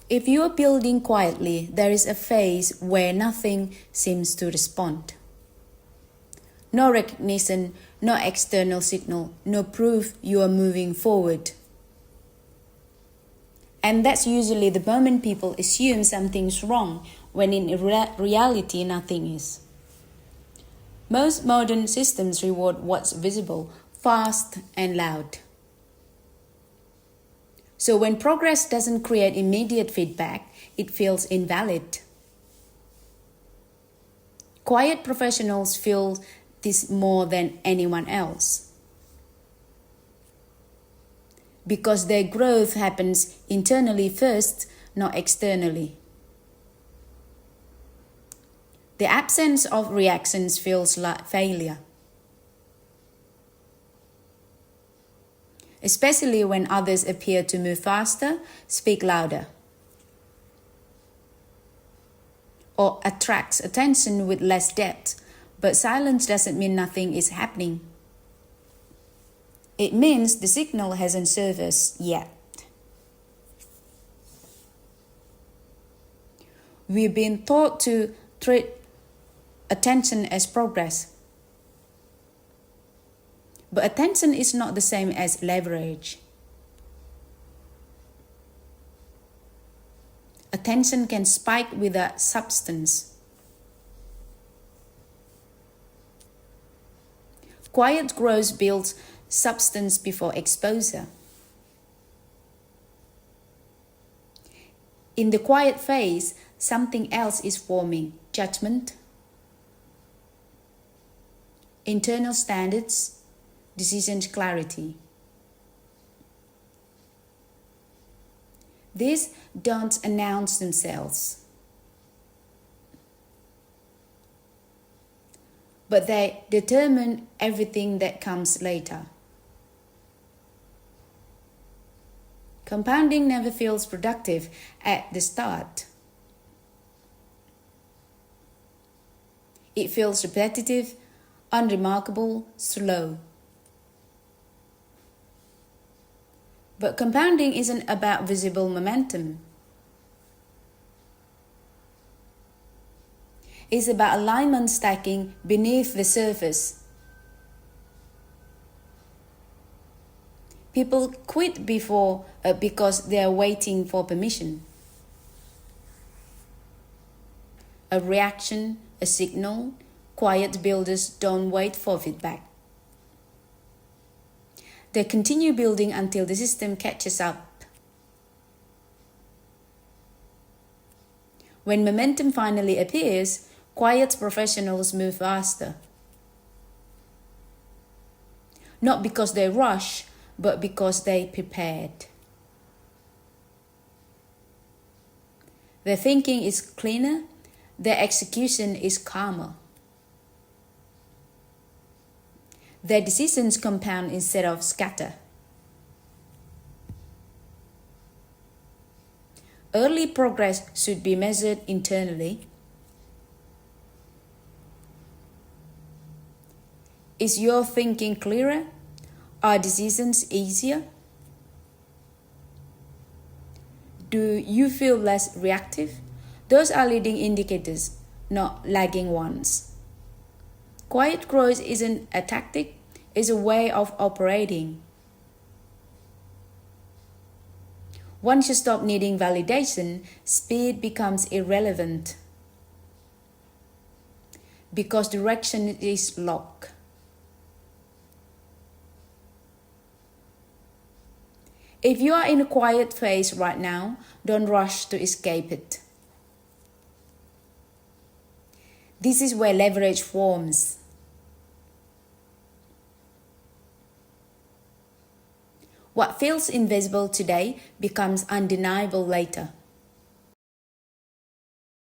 If you are building quietly, there is a phase where nothing seems to respond. No recognition, no external signal, no proof you are moving forward. And that's usually the moment people assume something's wrong, when in reality nothing is. Most modern systems reward what's visible, fast and loud. So when progress doesn't create immediate feedback, it feels invalid. Quiet professionals feel this more than anyone else, because their growth happens internally first, not externally. The absence of reactions feels like failure, especially when others appear to move faster, speak louder, or attracts attention with less depth. But silence doesn't mean nothing is happening. It means the signal hasn't surfaced yet. We've been taught to treat attention as progress. But attention is not the same as leverage. Attention can spike without substance. Quiet growth builds substance before exposure. In the quiet phase, something else is forming: judgment, internal standards, decision clarity. These don't announce themselves, but they determine everything that comes later. Compounding never feels productive at the start. It feels repetitive, unremarkable, slow. But compounding isn't about visible momentum. It's about alignment stacking beneath the surface. People quit because they are waiting for permission. A reaction, a signal. Quiet builders don't wait for feedback. They continue building until the system catches up. When momentum finally appears, quiet professionals move faster. Not because they rush, but because they prepared. Their thinking is cleaner, their execution is calmer. Their decisions compound instead of scatter. Early progress should be measured internally. Is your thinking clearer? Are decisions easier? Do you feel less reactive? Those are leading indicators, not lagging ones. Quiet growth isn't a tactic, it's a way of operating. Once you stop needing validation, speed becomes irrelevant, because direction is locked. If you are in a quiet phase right now, don't rush to escape it. This is where leverage forms. What feels invisible today becomes undeniable later.